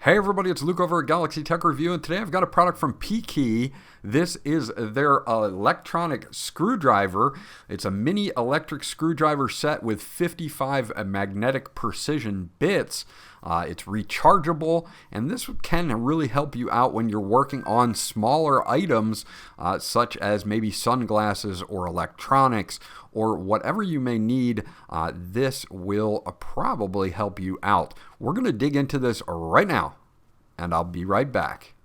Hey everybody, it's Luke over at Galaxy Tech Review, and today I've got a product from PKEY. This is their electronic screwdriver. It's a mini electric screwdriver set with 55 magnetic precision bits. It's rechargeable, and this can really help you out when you're working on smaller items such as maybe sunglasses or electronics or whatever you may need. This will probably help you out. We're going to dig into this right now, and I'll be right back.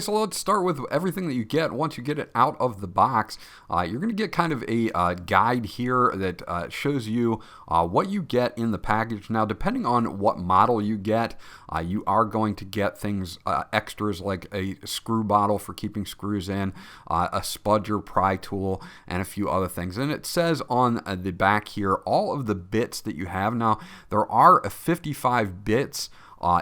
So let's start with everything that you get once you get it out of the box. You're going to get kind of a guide here that shows you what you get in the package. Now, depending on what model you get, you are going to get things, extras like a screw bottle for keeping screws in, a spudger pry tool, and a few other things. And it says on the back here all of the bits that you have. Now, there are 55 bits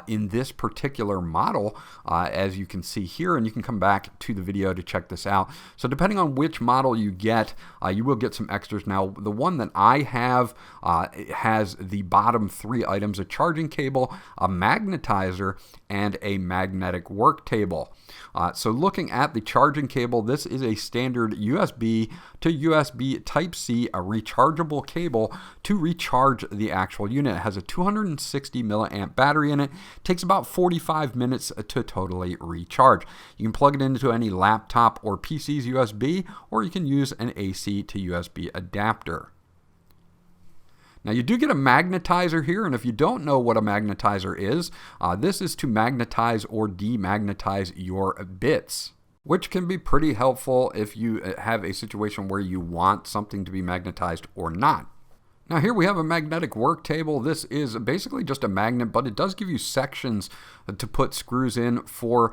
in this particular model, as you can see here, and you can come back to the video to check this out. So depending on which model you get, you will get some extras. Now, the one that I have has the bottom three items: a charging cable, a magnetizer, and a magnetic worktable. So looking at the charging cable, this is a standard USB to USB Type-C, a rechargeable cable to recharge the actual unit. It has a 260 milliamp battery in it. Takes about 45 minutes to totally recharge. You can plug it into any laptop or PC's USB, or you can use an AC to USB adapter. Now, you do get a magnetizer here, and if you don't know what a magnetizer is, this is to magnetize or demagnetize your bits, which can be pretty helpful if you have a situation where you want something to be magnetized or not. Now, here we have a magnetic worktable. This is basically just a magnet, but it does give you sections to put screws in for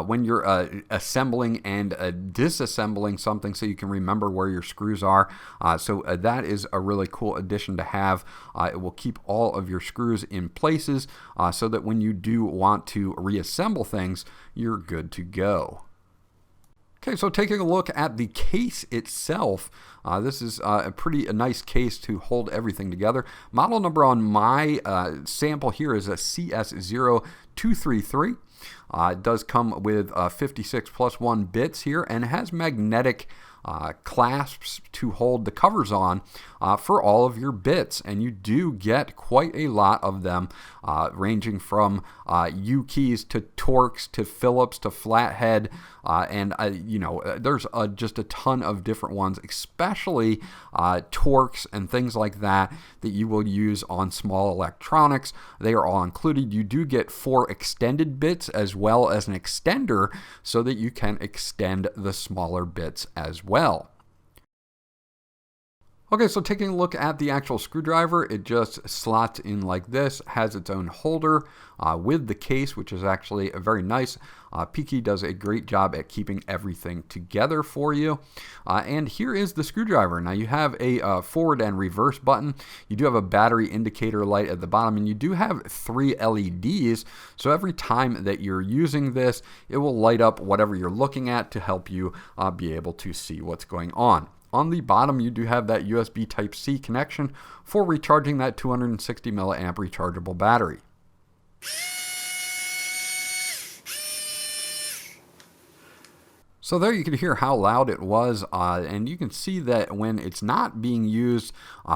when you're assembling and disassembling something, so you can remember where your screws are. So that is a really cool addition to have. It will keep all of your screws in places so that when you do want to reassemble things, you're good to go. Okay, so taking a look at the case itself, this is a nice case to hold everything together. Model number on my sample here is a CS0233. It does come with 56 plus 1 bits here, and it has magnetic clasps to hold the covers on for all of your bits, and you do get quite a lot of them, ranging from U keys to Torx to Phillips to flathead, and there's just a ton of different ones, especially Torx and things like that you will use on small electronics. They are all included. You do get 4 extended bits as well as an extender, so that you can extend the smaller bits as well. Okay, so taking a look at the actual screwdriver, it just slots in like this, has its own holder with the case, which is actually very nice. PKEY does a great job at keeping everything together for you. And here is the screwdriver. Now, you have a forward and reverse button. You do have a battery indicator light at the bottom, and you do have 3 LEDs. So every time that you're using this, it will light up whatever you're looking at to help you be able to see what's going on. On the bottom, you do have that USB Type-C connection for recharging that 260 milliamp rechargeable battery. So there you can hear how loud it was, and you can see that when it's not being used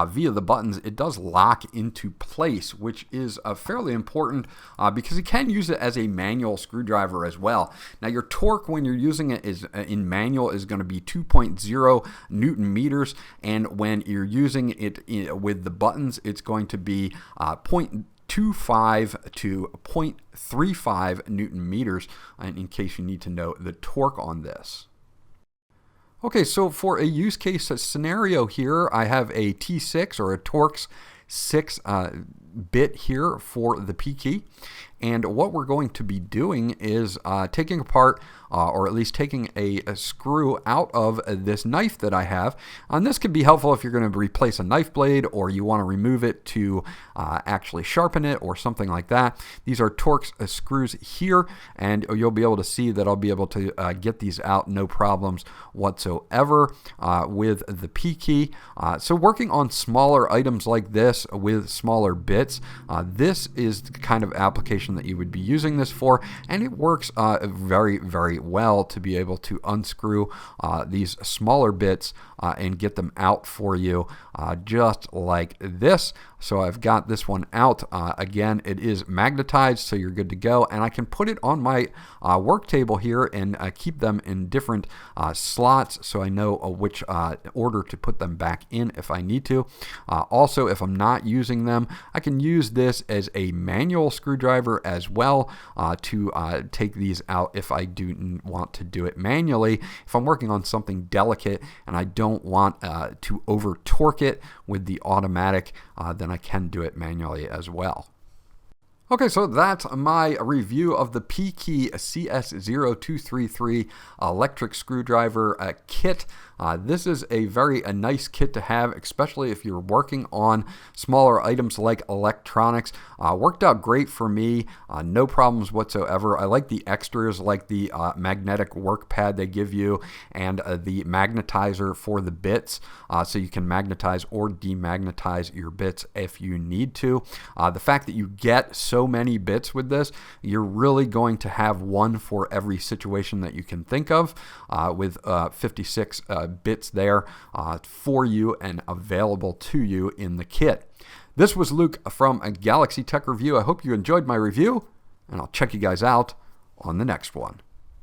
via the buttons, it does lock into place, which is fairly important because you can use it as a manual screwdriver as well. Now, your torque when you're using it is in manual is going to be 2.0 Newton meters, and when you're using it with the buttons, it's going to be 0.25 to 0.35 Newton meters, in case you need to know the torque on this. Okay, so for a use case scenario here, I have a T6 or a Torx 6 bit here for the PKEY, and what we're going to be doing is taking apart or at least taking a screw out of this knife that I have. And this can be helpful if you're going to replace a knife blade or you want to remove it to actually sharpen it or something like that. These are Torx screws here, and you'll be able to see that I'll be able to get these out no problems whatsoever with the PKEY. So working on smaller items like this with smaller bits, this is the kind of application that you would be using this for, and it works very, very well to be able to unscrew these smaller bits and get them out for you just like this. So I've got this one out. Again, it is magnetized, so you're good to go. And I can put it on my work table here and keep them in different slots so I know which order to put them back in if I need to. Also, if I'm not using them, I can use this as a manual screwdriver as well to take these out if I do want to do it manually. If I'm working on something delicate and I don't want to over torque it with the automatic, then I can do it manually as well. Okay, so that's my review of the PKEY CS0233 electric screwdriver kit. This is a very nice kit to have, especially if you're working on smaller items like electronics. Worked out great for me, no problems whatsoever. I like the extras like the magnetic work pad they give you and the magnetizer for the bits, so you can magnetize or demagnetize your bits if you need to. The fact that you get so many bits with this, you're really going to have one for every situation that you can think of, with 56 bits there for you and available to you in the kit. This was Luke from Galaxy Tech Review. I hope you enjoyed my review, and I'll check you guys out on the next one.